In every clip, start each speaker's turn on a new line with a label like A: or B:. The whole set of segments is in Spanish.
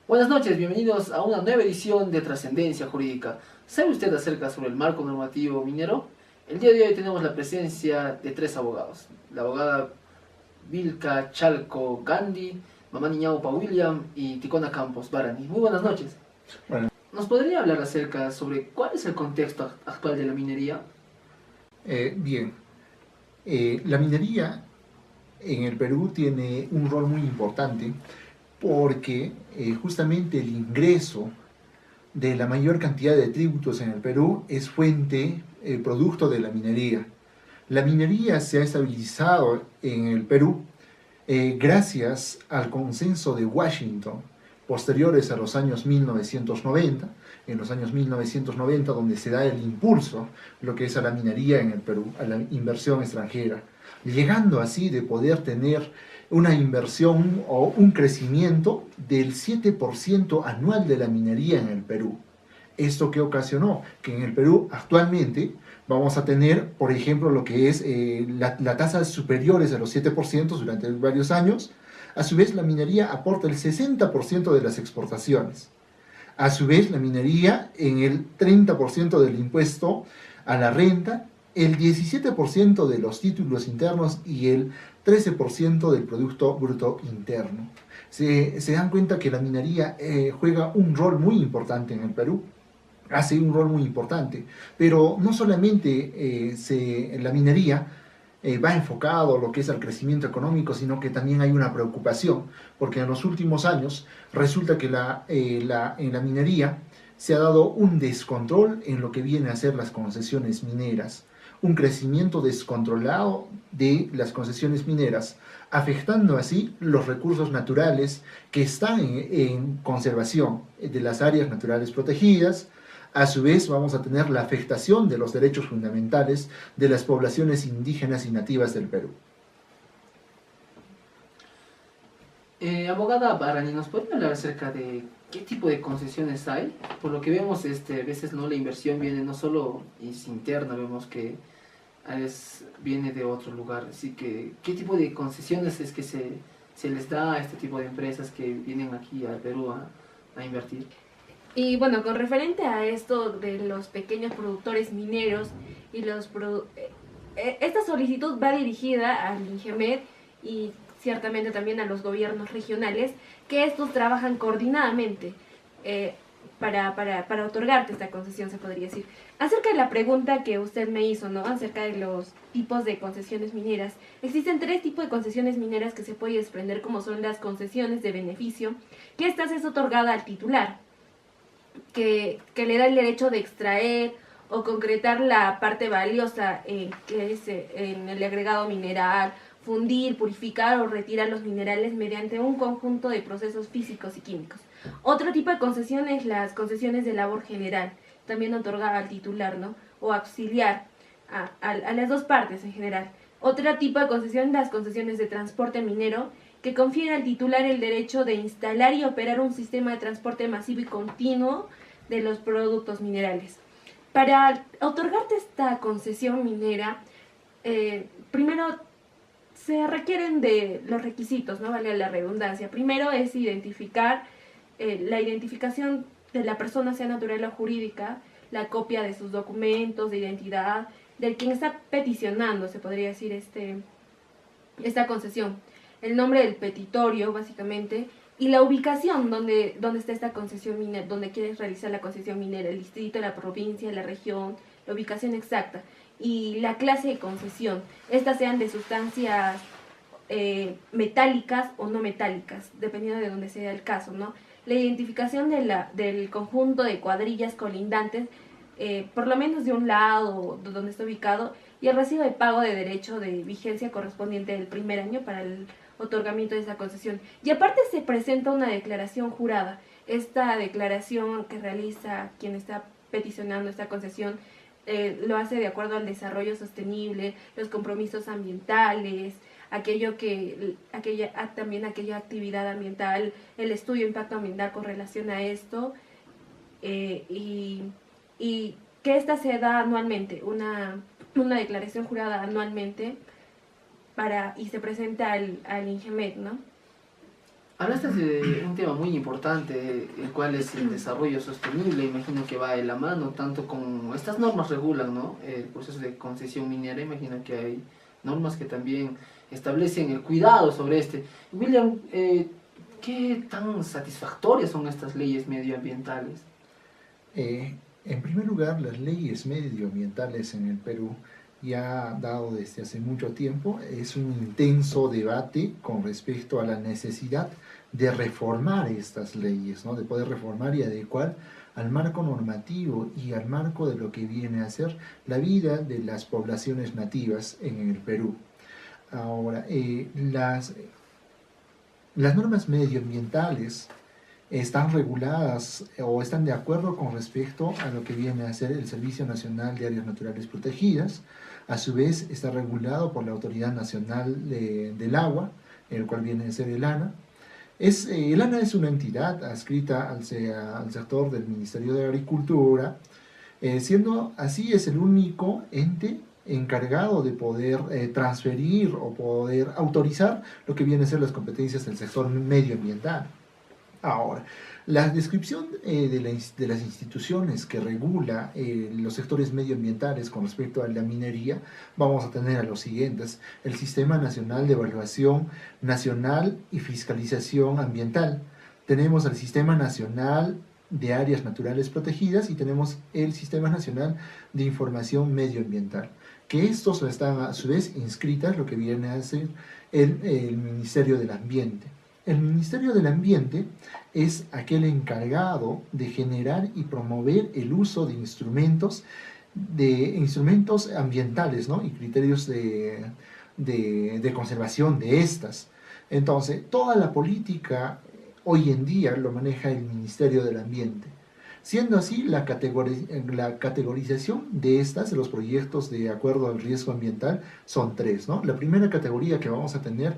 A: Buenas noches, bienvenidos a una nueva edición de Trascendencia Jurídica. ¿Sabe usted acerca sobre el marco normativo minero? El día de hoy tenemos la presencia de tres abogados. La abogada Vilca Chalco Gandhi, Mamani Ñaupa William y Ticona Campos Barani. Muy buenas noches.
B: Bueno,
A: ¿Nos podría hablar acerca sobre cuál es el contexto actual de la minería?
B: bien, la minería en el Perú tiene un rol muy importante porque justamente el ingreso de la mayor cantidad de tributos en el Perú es fuente, producto de la minería. La minería se ha estabilizado en el Perú gracias al consenso de Washington posteriores a los años 1990, en los años 1990 donde se da el impulso, lo que es a la minería en el Perú, a la inversión extranjera, llegando así de poder tener una inversión o un crecimiento del 7% anual de la minería en el Perú. ¿Esto qué ocasionó? Que en el Perú actualmente vamos a tener, por ejemplo, lo que es la tasas superiores a los 7% durante varios años. A su vez, la minería aporta el 60% de las exportaciones. A su vez, la minería en el 30% del impuesto a la renta, el 17% de los títulos internos y el 13% del Producto Bruto Interno. Se dan cuenta que la minería juega un rol muy importante en el Perú, hace un rol muy importante, pero no solamente la minería va enfocado a lo que es el crecimiento económico, sino que también hay una preocupación, porque en los últimos años resulta que en la minería se ha dado un descontrol en lo que viene a ser las concesiones mineras, un crecimiento descontrolado de las concesiones mineras, afectando así los recursos naturales que están en conservación de las áreas naturales protegidas. A su vez, vamos a tener la afectación de los derechos fundamentales de las poblaciones indígenas y nativas del Perú.
A: Abogada Barani, ¿nos podría hablar acerca de qué tipo de concesiones hay? Por lo que vemos, a veces no la inversión viene no solo es interna, vemos que viene de otro lugar. Así que, ¿qué tipo de concesiones es que se les da a este tipo de empresas que vienen aquí al Perú a invertir?
C: Y bueno, con referente a esto de los pequeños productores mineros y esta solicitud va dirigida al INGEMED y ciertamente también a los gobiernos regionales, que estos trabajan coordinadamente para otorgarte esta concesión, se podría decir. Acerca de la pregunta que usted me hizo, ¿no? Acerca de los tipos de concesiones mineras. Existen tres tipos de concesiones mineras que se puede desprender, como son las concesiones de beneficio, que estas es otorgada al titular, que le da el derecho de extraer o concretar la parte valiosa que es en el agregado mineral, fundir, purificar o retirar los minerales mediante un conjunto de procesos físicos y químicos. Otro tipo de concesión es las concesiones de labor general, también otorgada al titular, ¿no? O auxiliar a las dos partes en general. Otro tipo de concesión, las concesiones de transporte minero, que confiere al titular el derecho de instalar y operar un sistema de transporte masivo y continuo de los productos minerales. Para otorgarte esta concesión minera, primero se requieren de los requisitos, no vale la redundancia. Primero es identificar la identificación de la persona, sea natural o jurídica, la copia de sus documentos de identidad, del quien está peticionando, se podría decir, esta concesión, el nombre del petitorio, básicamente, y la ubicación donde está esta concesión minera, donde quieres realizar la concesión minera, el distrito, la provincia, la región, la ubicación exacta, y la clase de concesión. Estas sean de sustancias metálicas o no metálicas, dependiendo de donde sea el caso, ¿no? La identificación del conjunto de cuadrillas colindantes, por lo menos de un lado donde está ubicado, y el recibo de pago de derecho de vigencia correspondiente del primer año para el otorgamiento de esa concesión. Y aparte se presenta una declaración jurada. Esta declaración que realiza quien está peticionando esta concesión lo hace de acuerdo al desarrollo sostenible, los compromisos ambientales, también aquella actividad ambiental, el estudio de impacto ambiental con relación a esto, y que esta se da anualmente, una declaración jurada anualmente y se presenta al INGEMED, ¿no?
A: Hablaste de un tema muy importante, el cual es el desarrollo sostenible. Imagino que va de la mano, tanto como estas normas regulan, ¿no?, el proceso de concesión minera. Imagino que hay normas que también establecen el cuidado sobre este. William, ¿qué tan satisfactorias son estas leyes medioambientales?
B: En primer lugar, las leyes medioambientales en el Perú ya dado desde hace mucho tiempo es un intenso debate con respecto a la necesidad de reformar estas leyes, ¿no? De poder reformar y adecuar al marco normativo y al marco de lo que viene a ser la vida de las poblaciones nativas en el Perú. Ahora, las normas medioambientales están reguladas o están de acuerdo con respecto a lo que viene a ser el Servicio Nacional de Áreas Naturales Protegidas. A su vez está regulado por la Autoridad Nacional del Agua, el cual viene a ser el ANA. El ANA es una entidad adscrita al sector del Ministerio de Agricultura, siendo así es el único ente encargado de poder transferir o poder autorizar lo que viene a ser las competencias del sector medioambiental. Ahora, la descripción de las instituciones que regula los sectores medioambientales con respecto a la minería, vamos a tener a los siguientes: el Sistema Nacional de Evaluación Nacional y Fiscalización Ambiental, tenemos el Sistema Nacional de Áreas Naturales Protegidas y tenemos el Sistema Nacional de Información Medioambiental, que estos están a su vez inscritas lo que viene a ser el Ministerio del Ambiente. El Ministerio del Ambiente es aquel encargado de generar y promover el uso de instrumentos ambientales, ¿no?, y criterios de conservación de estas. Entonces, toda la política hoy en día lo maneja el Ministerio del Ambiente. Siendo así, la categorización de los proyectos de acuerdo al riesgo ambiental son tres, ¿no? La primera categoría que vamos a tener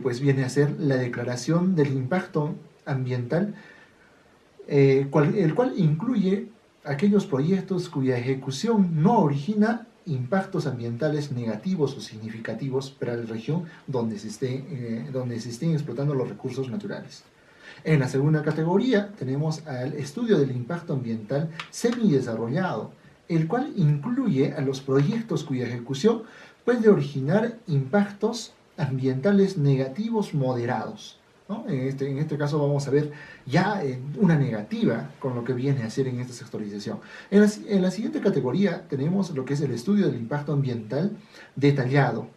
B: pues viene a ser la declaración del impacto ambiental, el cual incluye aquellos proyectos cuya ejecución no origina impactos ambientales negativos o significativos para la región donde se estén explotando los recursos naturales. En la segunda categoría tenemos al estudio del impacto ambiental semidesarrollado, el cual incluye a los proyectos cuya ejecución puede originar impactos ambientales negativos moderados, ¿no? En este caso vamos a ver ya una negativa con lo que viene a ser en esta sectorización. En la siguiente categoría tenemos lo que es el estudio del impacto ambiental detallado,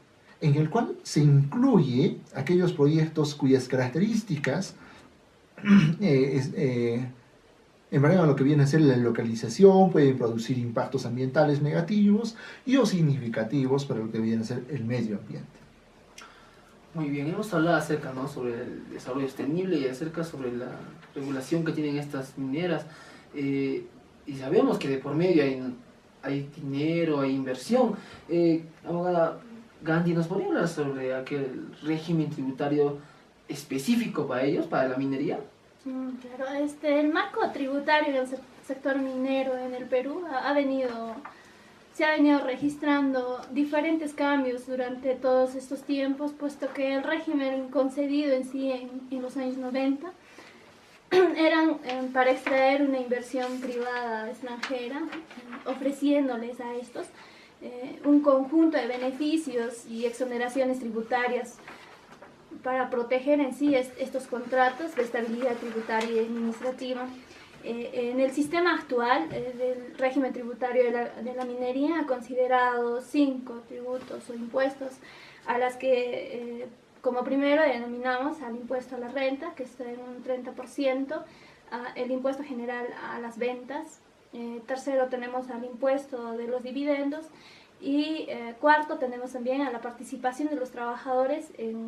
B: en el cual se incluye aquellos proyectos cuyas características en variedad a lo que viene a ser la localización, pueden producir impactos ambientales negativos y o significativos para lo que viene a ser el medio ambiente.
A: Muy bien, hemos hablado acerca, ¿no?, sobre el desarrollo sostenible y acerca sobre la regulación que tienen estas mineras. Y sabemos que de por medio hay dinero, hay inversión. Abogada Gandhi, ¿nos podría hablar sobre aquel régimen tributario específico para ellos, para la minería?
D: Claro, el marco tributario del sector minero en el Perú se ha venido registrando diferentes cambios durante todos estos tiempos, puesto que el régimen concedido en sí en los años 90 eran para extraer una inversión privada extranjera, ofreciéndoles a estos un conjunto de beneficios y exoneraciones tributarias para proteger en sí estos contratos de estabilidad tributaria y administrativa. En el sistema actual del régimen tributario de la minería ha considerado 5 tributos o impuestos, a las que como primero denominamos al impuesto a la renta, que está en un 30%, el impuesto general a las ventas, tercero tenemos al impuesto de los dividendos, y cuarto tenemos también a la participación de los trabajadores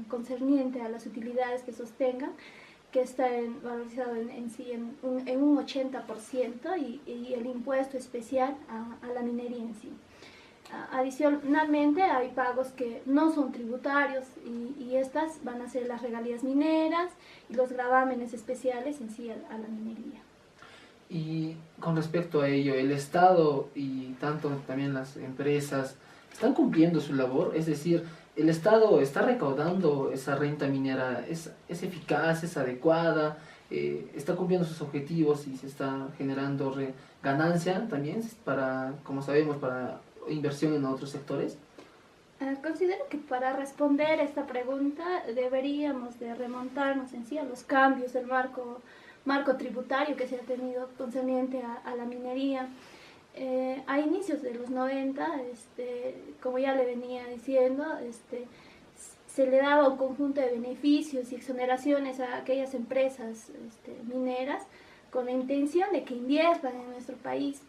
D: concerniente a las utilidades que sostengan, que está valorizado en sí en un 80%, y el impuesto especial a la minería en sí. Adicionalmente hay pagos que no son tributarios y estas van a ser las regalías mineras y los gravámenes especiales en sí a la minería.
A: Y con respecto a ello, el Estado y tanto también las empresas están cumpliendo su labor, es decir, ¿el Estado está recaudando esa renta minera? ¿Es eficaz, es adecuada? ¿Está cumpliendo sus objetivos y se está generando ganancia también para, como sabemos, para inversión en otros sectores?
D: Considero que para responder esta pregunta deberíamos de remontarnos en sí a los cambios del marco tributario que se ha tenido concerniente a la minería. A inicios de los 90, como ya le venía diciendo, se le daba un conjunto de beneficios y exoneraciones a aquellas empresas mineras con la intención de que inviertan en nuestro país.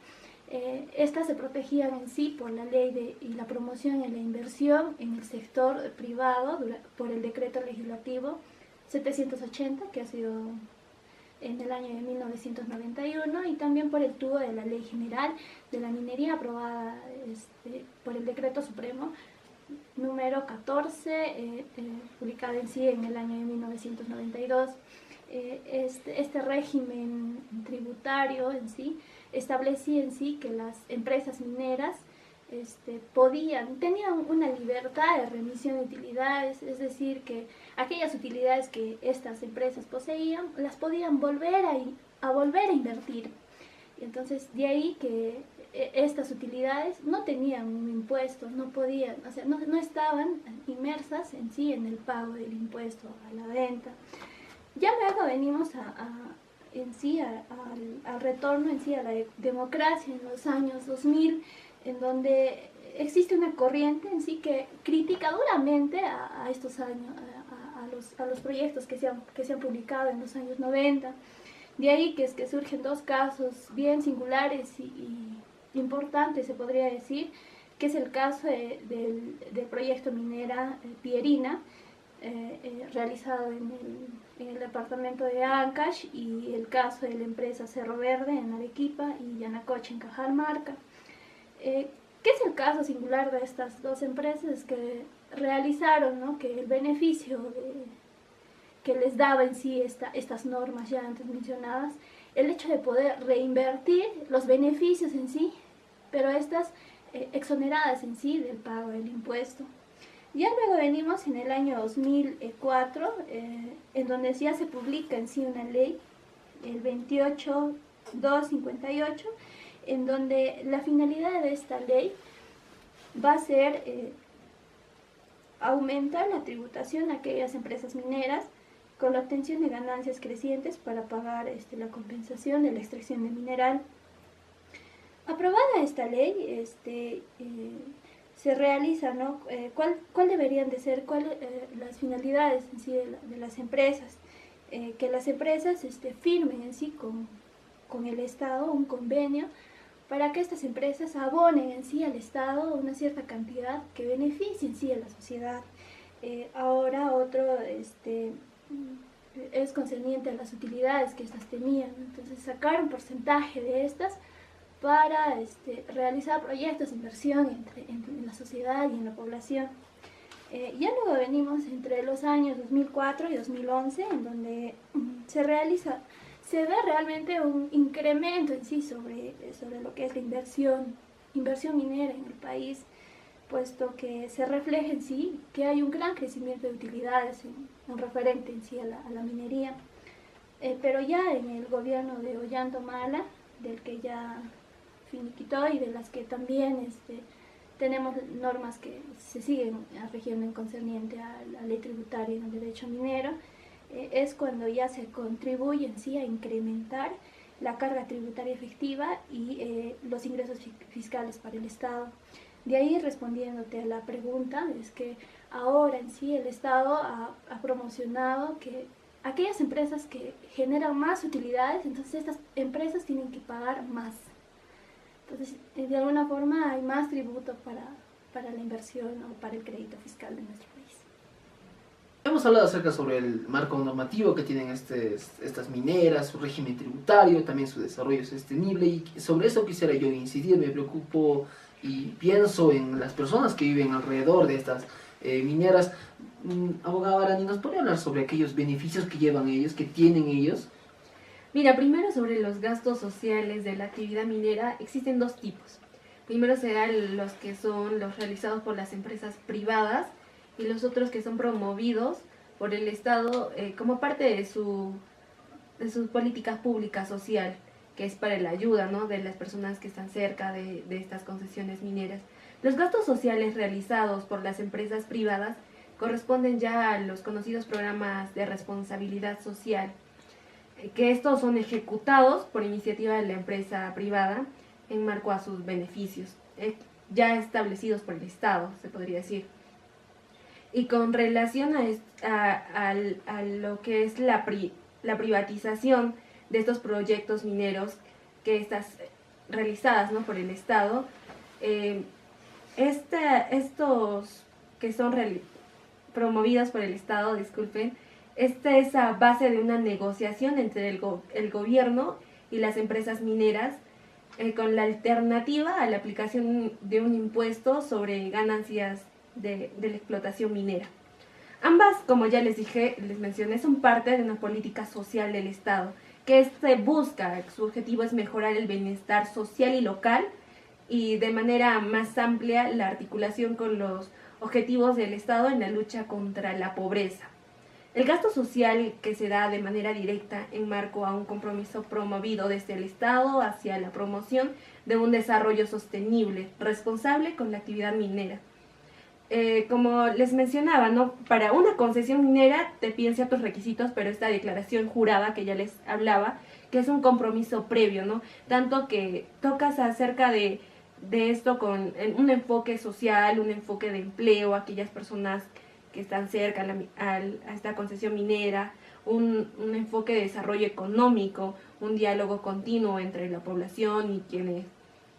D: Estas se protegían en sí por la ley y la promoción en la inversión en el sector privado por el decreto legislativo 780, que ha sido en el año de 1991, y también por el tubo de la Ley General de la Minería aprobada por el Decreto Supremo número 14, publicado en sí en el año de 1992. Este régimen tributario en sí establecía en sí que las empresas mineras tenían una libertad de remisión de utilidades, es decir, que aquellas utilidades que estas empresas poseían las podían volver a invertir. Y entonces de ahí que estas utilidades no tenían un impuesto, no podían, o sea, no estaban inmersas en sí en el pago del impuesto a la venta. Ya luego venimos al retorno en sí a la democracia en los años 2000, en donde existe una corriente en sí que critica duramente a estos años, a los proyectos que se han publicado en los años 90. De ahí que surgen dos casos bien singulares y importantes, se podría decir, que es el caso del proyecto minera Pierina, realizado en el departamento de Ancash, y el caso de la empresa Cerro Verde en Arequipa y Yanacocha en Cajamarca. ¿Qué es el caso singular de estas dos empresas? Es que realizaron, ¿no?, que el beneficio que les daba en sí estas normas ya antes mencionadas, el hecho de poder reinvertir los beneficios en sí, pero estas exoneradas en sí del pago del impuesto. Ya luego venimos en el año 2004, en donde ya se publica en sí una ley, el 28258, en donde la finalidad de esta ley va a ser aumentar la tributación a aquellas empresas mineras con la obtención de ganancias crecientes para pagar la compensación de la extracción de mineral. Aprobada esta ley, se realiza, ¿no?, cuál deberían de ser las finalidades en sí de las empresas, que las empresas firmen en sí con el Estado un convenio para que estas empresas abonen en sí al Estado una cierta cantidad que beneficie en sí a la sociedad. Ahora otro es concerniente a las utilidades que estas tenían, entonces sacar un porcentaje de estas para realizar proyectos de inversión en la sociedad y en la población. Ya luego venimos entre los años 2004 y 2011, en donde se ve realmente un incremento en sí sobre lo que es la inversión minera en el país, puesto que se refleja en sí que hay un gran crecimiento de utilidades en referente en sí a la minería. Pero ya en el gobierno de Ollanta Humala, del que ya finiquitó y de las que también tenemos normas que se siguen rigiendo en concerniente a la ley tributaria en el derecho minero, es cuando ya se contribuye en sí a incrementar la carga tributaria efectiva y los ingresos fiscales para el Estado. De ahí, respondiéndote a la pregunta, es que ahora en sí el Estado ha promocionado que aquellas empresas que generan más utilidades, entonces estas empresas tienen que pagar más. Entonces, de alguna forma hay más tributo para la inversión o para el crédito fiscal de nuestro país.
A: Hemos hablado acerca sobre el marco normativo que tienen estas mineras, su régimen tributario, también su desarrollo sostenible, y sobre eso quisiera yo incidir. Me preocupo y pienso en las personas que viven alrededor de estas mineras. Abogada Barani, ¿nos podría hablar sobre aquellos beneficios que llevan ellos, que tienen ellos?
C: Mira, primero sobre los gastos sociales de la actividad minera, existen dos tipos. Primero serán los que son los realizados por las empresas privadas, y los otros que son promovidos por el Estado como parte de sus políticas públicas social, que es para la ayuda, ¿no?, de las personas que están cerca de estas concesiones mineras. Los gastos sociales realizados por las empresas privadas corresponden ya a los conocidos programas de responsabilidad social, que estos son ejecutados por iniciativa de la empresa privada en marco a sus beneficios, ya establecidos por el Estado, se podría decir. Y con relación a lo que es la privatización de estos proyectos mineros, que estas realizadas, ¿no?, por el Estado, estos que son promovidos por el Estado, disculpen, esta es a base de una negociación entre el gobierno y las empresas mineras, con la alternativa a la aplicación de un impuesto sobre ganancias de la explotación minera. Ambas, como ya les mencioné, son parte de una política social del Estado, que su objetivo es mejorar el bienestar social y local, y de manera más amplia la articulación con los objetivos del Estado en la lucha contra la pobreza. El gasto social que se da de manera directa en marco a un compromiso promovido desde el Estado hacia la promoción de un desarrollo sostenible, responsable con la actividad minera. Como les mencionaba, ¿no?, para una concesión minera te piden ciertos requisitos, pero esta declaración jurada que ya les hablaba, que es un compromiso previo, ¿no?, tanto que tocas acerca de esto con un enfoque social, un enfoque de empleo, aquellas personas que están cerca a esta concesión minera, un enfoque de desarrollo económico, un diálogo continuo entre la población y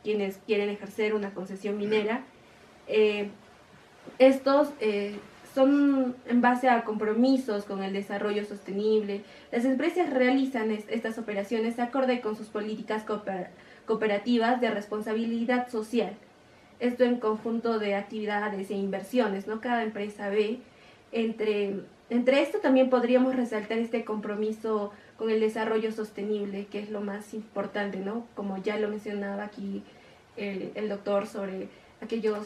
C: quienes quieren ejercer una concesión minera. Estos son en base a compromisos con el desarrollo sostenible. Las empresas realizan estas operaciones acorde con sus políticas cooperativas de responsabilidad social. Esto en conjunto de actividades e inversiones, ¿no? Cada empresa ve. Entre esto también podríamos resaltar este compromiso con el desarrollo sostenible, que es lo más importante, ¿no? Como ya lo mencionaba aquí el doctor, sobre aquella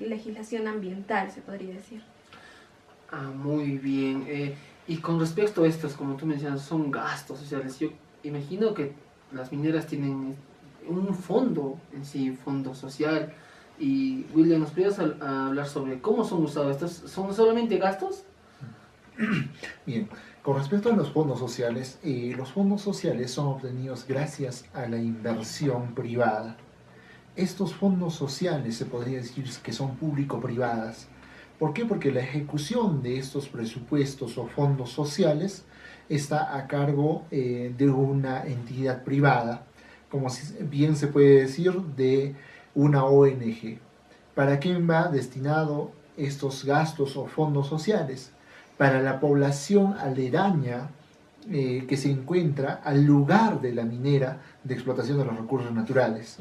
C: legislación ambiental, se podría decir.
A: Muy bien. Y con respecto a estos, como tú mencionas, son gastos sociales. Yo imagino que las mineras tienen un fondo en sí, fondo social. Y William, ¿nos podrías hablar sobre cómo son usados estos? ¿Son solamente gastos?
B: Bien, con respecto a los fondos sociales son obtenidos gracias a la inversión privada. Estos fondos sociales se podría decir que son público-privadas. ¿Por qué? Porque la ejecución de estos presupuestos o fondos sociales está a cargo de una entidad privada, como bien se puede decir, de una ONG. ¿Para quién va destinado estos gastos o fondos sociales? Para la población aledaña que se encuentra al lugar de la minera de explotación de los recursos naturales.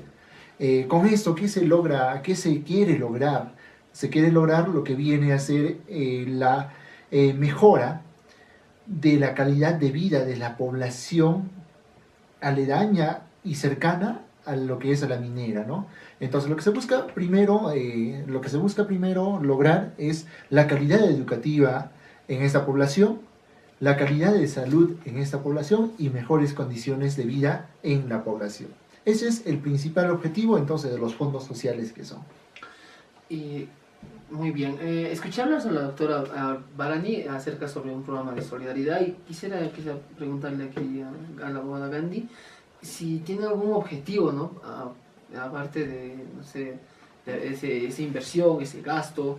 B: Con esto, ¿qué se logra? ¿Qué se quiere lograr? Se quiere lograr lo que viene a ser la mejora de la calidad de vida de la población aledaña y cercana a lo que es a la minera, ¿no? Entonces lo que se busca primero lograr es la calidad educativa en esta población, la calidad de salud en esta población y mejores condiciones de vida en la población. Ese es el principal objetivo entonces de los fondos sociales que son.
A: Y muy bien, escuché hablar a la doctora Bharani acerca sobre un programa de solidaridad, y quisiera preguntarle aquí a la abogada Gandhi si tiene algún objetivo, ¿no? Aparte de, no sé, esa inversión, ese gasto,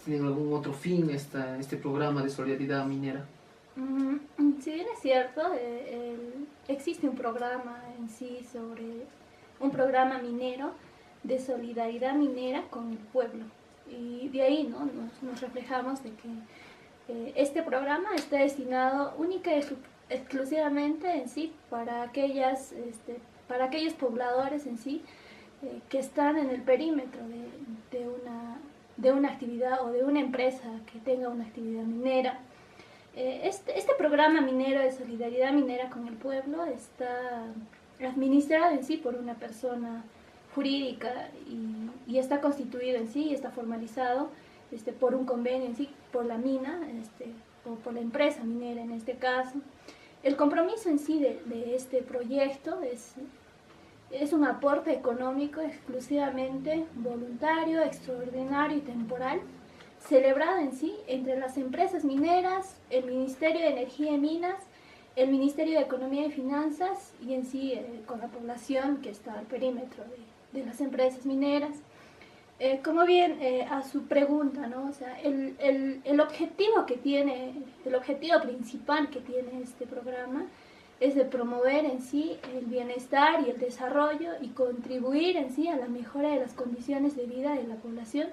A: ¿tienen algún otro fin este programa de solidaridad minera?
D: Si bien es cierto, existe un programa en sí un programa minero de solidaridad minera con el pueblo, y de ahí, ¿no?, nos reflejamos de que este programa está destinado única y exclusivamente en sí para aquellos pobladores en sí que están en el perímetro de una actividad o de una empresa que tenga una actividad minera. Este programa minero de solidaridad minera con el pueblo está administrado en sí por una persona jurídica y está constituido en sí, está formalizado por un convenio en sí, por la mina, o por la empresa minera en este caso. El compromiso en sí de este proyecto es un aporte económico exclusivamente voluntario, extraordinario y temporal, celebrado en sí entre las empresas mineras, el Ministerio de Energía y Minas, el Ministerio de Economía y Finanzas y en sí con la población que está al perímetro de las empresas mineras. Como bien a su pregunta, ¿no? O sea, el objetivo que tiene, el objetivo principal que tiene este programa es de promover en sí el bienestar y el desarrollo y contribuir en sí a la mejora de las condiciones de vida de la población,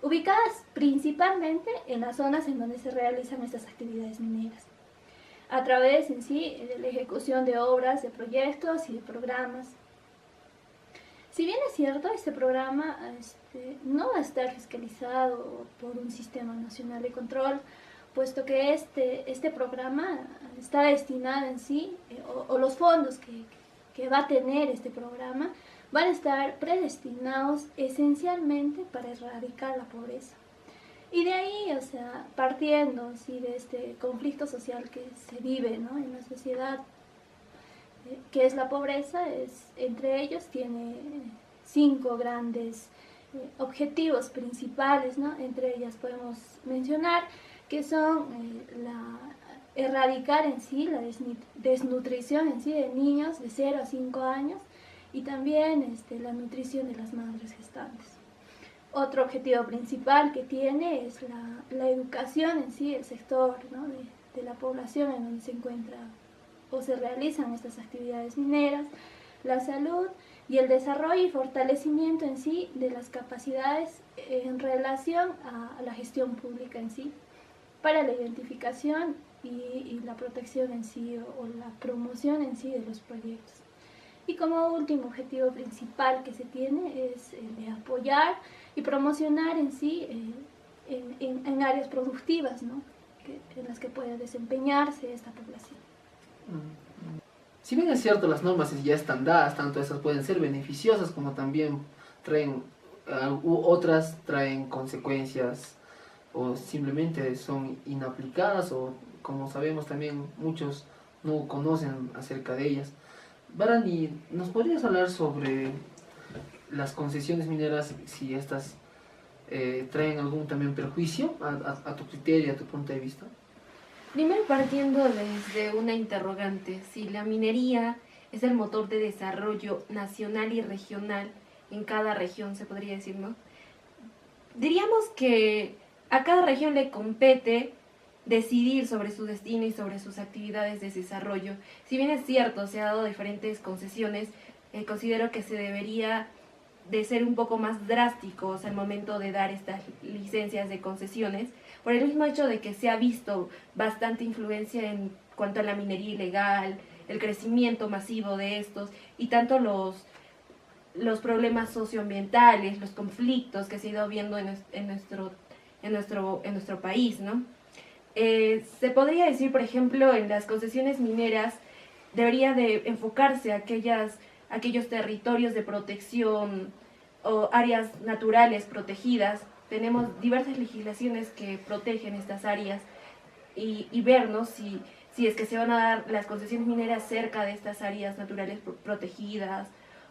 D: ubicadas principalmente en las zonas en donde se realizan estas actividades mineras, a través en sí de la ejecución de obras, de proyectos y de programas. Si bien es cierto, este programa no va a estar fiscalizado por un sistema nacional de control, puesto que este programa está destinado en sí, o los fondos que va a tener este programa, van a estar predestinados esencialmente para erradicar la pobreza. Y de ahí, o sea, partiendo sí, de este conflicto social que se vive, ¿no?, en la sociedad, que es la pobreza, entre ellos tiene 5 grandes objetivos principales, ¿no? Entre ellas podemos mencionar que son erradicar en sí la desnutrición en sí de niños de 0 a 5 años y también la nutrición de las madres gestantes. Otro objetivo principal que tiene es la educación en sí, el sector, ¿no?, de la población en donde se encuentra o se realizan estas actividades mineras, la salud y el desarrollo y fortalecimiento en sí de las capacidades en relación a la gestión pública en sí, para la identificación y la protección en sí o la promoción en sí de los proyectos. Y como último objetivo principal que se tiene es el de apoyar y promocionar en sí en áreas productivas, ¿no?, en las que pueda desempeñarse esta población.
A: Si bien es cierto, las normas ya están dadas, tanto esas pueden ser beneficiosas como también otras traen consecuencias o simplemente son inaplicadas o, como sabemos, también muchos no conocen acerca de ellas. Barani, ¿nos podrías hablar sobre las concesiones mineras, si estas traen algún también perjuicio a tu criterio, a tu punto de vista?
C: Primero partiendo desde una interrogante, si la minería es el motor de desarrollo nacional y regional en cada región, se podría decir, ¿no? Diríamos que a cada región le compete decidir sobre su destino y sobre sus actividades de desarrollo. Si bien es cierto, se ha dado diferentes concesiones, considero que se debería de ser un poco más drásticos al momento de dar estas licencias de concesiones, por el mismo hecho de que se ha visto bastante influencia en cuanto a la minería ilegal, el crecimiento masivo de estos y tanto los problemas socioambientales, los conflictos que se ha ido viendo en nuestro país, ¿no? Se podría decir, por ejemplo, en las concesiones mineras debería de enfocarse a aquellos territorios de protección o áreas naturales protegidas. Tenemos diversas legislaciones que protegen estas áreas y vernos si es que se van a dar las concesiones mineras cerca de estas áreas naturales protegidas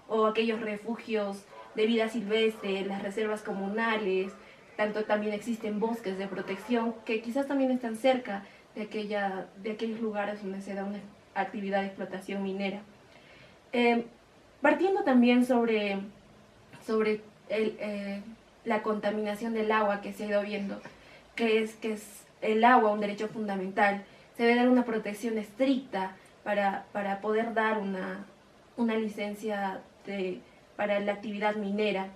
C: o aquellos refugios de vida silvestre, las reservas comunales. Tanto también existen bosques de protección que quizás también están cerca de aquellos lugares donde se da una actividad de explotación minera. Partiendo también sobre la contaminación del agua que se ha ido viendo, que es el agua un derecho fundamental. Se debe dar una protección estricta para poder dar una licencia para la actividad minera.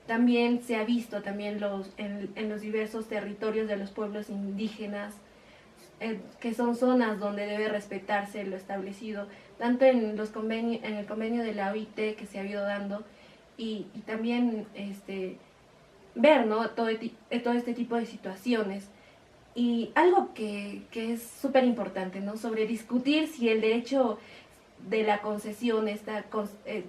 C: También se ha visto también en los diversos territorios de los pueblos indígenas, que son zonas donde debe respetarse lo establecido, tanto en el convenio de la OIT que se ha ido dando, y también ver, ¿no?, todo este tipo de situaciones. Y algo que es súper importante, ¿no?, sobre discutir si el derecho de la concesión,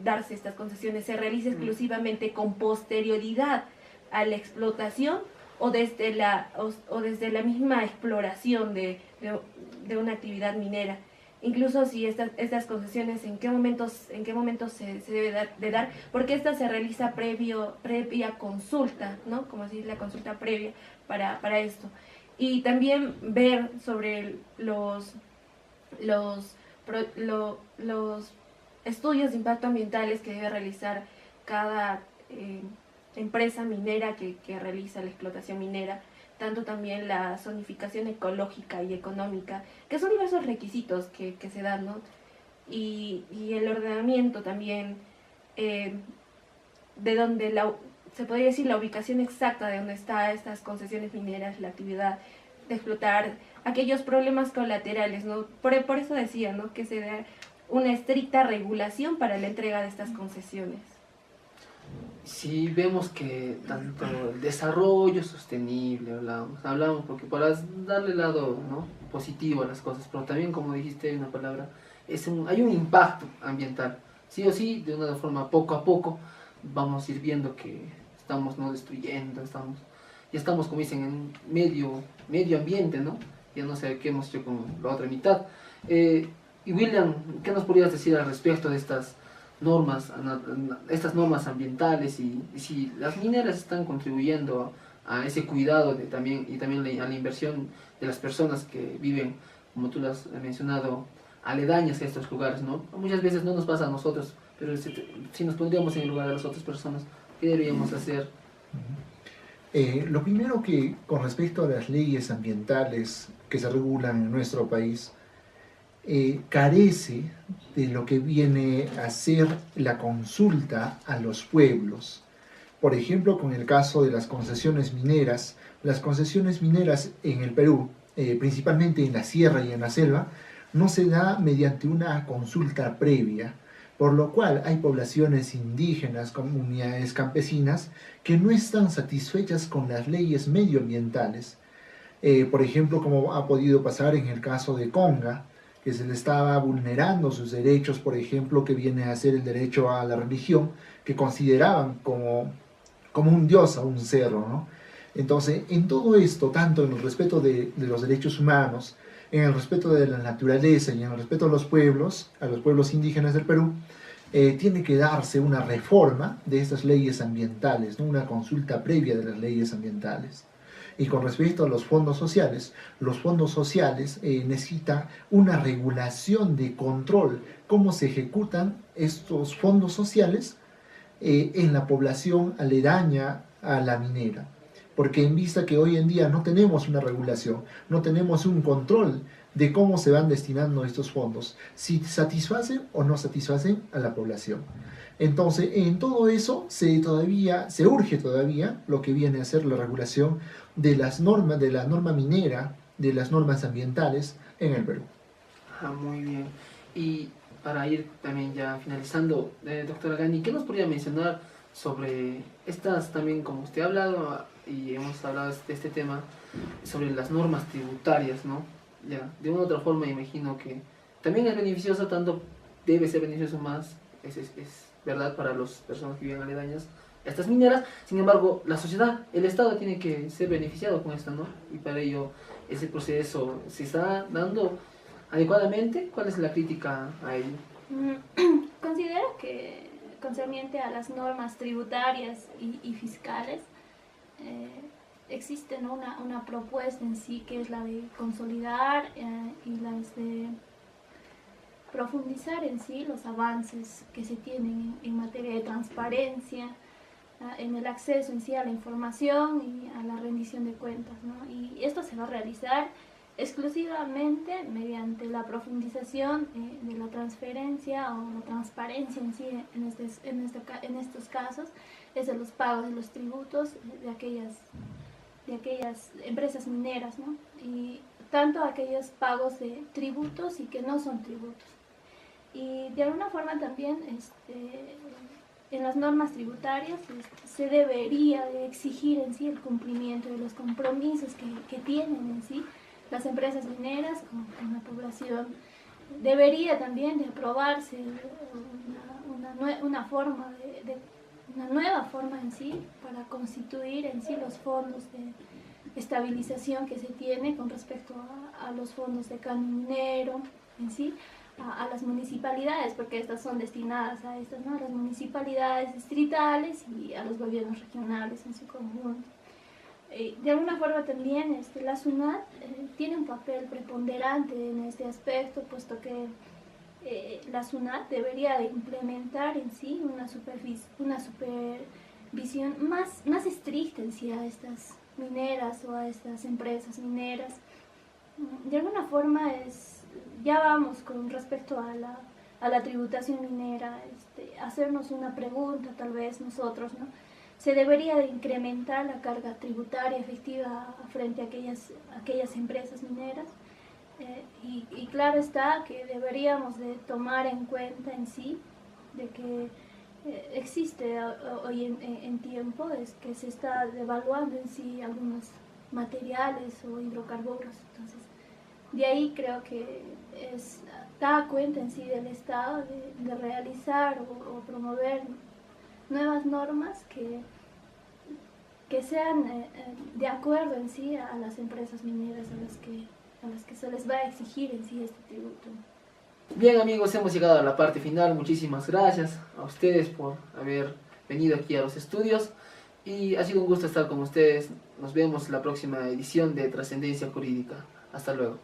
C: darse estas concesiones, se realiza exclusivamente con posterioridad a la explotación o desde o desde la misma exploración de una actividad minera. Incluso si estas concesiones, en qué momentos se debe dar, porque esta se realiza previa consulta, ¿no? Como así la consulta previa para esto. Y también ver sobre los estudios de impacto ambientales que debe realizar cada empresa minera que realiza la explotación minera, tanto también la zonificación ecológica y económica, que son diversos requisitos que se dan, ¿no? Y el ordenamiento también, de donde se podría decir la ubicación exacta de donde están estas concesiones mineras, la actividad de explotar, aquellos problemas colaterales, ¿no? Por eso decía, ¿no?, que se da una estricta regulación para la entrega de estas concesiones.
A: Sí, vemos que tanto el desarrollo sostenible, hablamos porque para darle lado, ¿no?, positivo a las cosas, pero también, como dijiste, hay una palabra, hay un impacto ambiental. Sí o sí, de una forma poco a poco, vamos a ir viendo que estamos, ¿no?, destruyendo, ya estamos, como dicen, en medio ambiente, ¿no? Ya no sé qué hemos hecho con la otra mitad. Y William, ¿qué nos podrías decir al respecto de estas normas ambientales y si las mineras están contribuyendo a ese cuidado también a la inversión de las personas que viven, como tú lo has mencionado, aledañas a estos lugares, ¿no? Muchas veces no nos pasa a nosotros, pero si nos pondríamos en el lugar de las otras personas, ¿qué deberíamos hacer?
B: Lo primero, que con respecto a las leyes ambientales que se regulan en nuestro país, carece de lo que viene a ser la consulta a los pueblos. Por ejemplo, con el caso de las concesiones mineras en el Perú, principalmente en la sierra y en la selva, no se da mediante una consulta previa, por lo cual hay poblaciones indígenas, comunidades campesinas, que no están satisfechas con las leyes medioambientales. Por ejemplo, como ha podido pasar en el caso de Conga, que se le estaba vulnerando sus derechos, por ejemplo, que viene a ser el derecho a la religión, que consideraban como un dios a un cerro, ¿no? Entonces, en todo esto, tanto en el respeto de los derechos humanos, en el respeto de la naturaleza y en el respeto a los pueblos indígenas del Perú, tiene que darse una reforma de estas leyes ambientales, ¿no?, una consulta previa de las leyes ambientales. Y con respecto a los fondos sociales necesitan una regulación de control, cómo se ejecutan estos fondos sociales en la población aledaña a la minera. Porque en vista que hoy en día no tenemos una regulación, no tenemos un control de cómo se van destinando estos fondos, si satisfacen o no satisfacen a la población. Entonces, en todo eso se urge todavía lo que viene a ser la regulación de las normas, de la norma minera, de las normas ambientales en el Perú.
A: Muy bien. Y para ir también ya finalizando, doctora Gani, ¿qué nos podría mencionar sobre estas también, como usted ha hablado y hemos hablado de este tema, sobre las normas tributarias, ¿no? Ya, de una u otra forma imagino que también es beneficioso, tanto debe ser beneficioso más, es verdad, para las personas que viven aledañas a estas mineras. Sin embargo, la sociedad, el Estado tiene que ser beneficiado con esto, ¿no? Y para ello, ese proceso se está dando adecuadamente. ¿Cuál es la crítica a ello?
D: Considero que, concerniente a las normas tributarias y fiscales, existe, ¿no?, una propuesta en sí, que es la de consolidar y las de profundizar en sí los avances que se tienen en materia de transparencia, en el acceso en sí a la información y a la rendición de cuentas, ¿no? Y esto se va a realizar exclusivamente mediante la profundización de la transferencia o la transparencia en sí, en estos casos, es de los pagos de los tributos de aquellas empresas mineras, ¿no? Y tanto aquellos pagos de tributos y que no son tributos. Y de alguna forma también en las normas tributarias se debería de exigir en sí el cumplimiento de los compromisos que tienen en sí las empresas mineras con la población. Debería también de aprobarse una forma una nueva forma en sí para constituir en sí los fondos de estabilización que se tiene con respecto a los fondos de canon minero en sí, a las municipalidades, porque estas son destinadas a estas, ¿no? A las municipalidades distritales y a los gobiernos regionales en su conjunto. De alguna forma también la SUNAT tiene un papel preponderante en este aspecto, puesto que la SUNAT debería de implementar en sí una supervisión más estricta en sí a estas mineras o a estas empresas mineras. De alguna forma ya vamos con respecto a la tributación minera, hacernos una pregunta tal vez nosotros, ¿no? Se debería de incrementar la carga tributaria efectiva frente a aquellas empresas mineras. Y claro está que deberíamos de tomar en cuenta en sí de que existe hoy en tiempo es que se está devaluando en sí algunos materiales o hidrocarburos. Entonces, de ahí creo que da cuenta en sí del Estado de realizar o promover nuevas normas que sean de acuerdo en sí a las empresas mineras a las que se les va a exigir en sí este tributo.
A: Bien amigos, hemos llegado a la parte final. Muchísimas gracias a ustedes por haber venido aquí a los estudios y ha sido un gusto estar con ustedes. Nos vemos en la próxima edición de Trascendencia Jurídica. Hasta luego.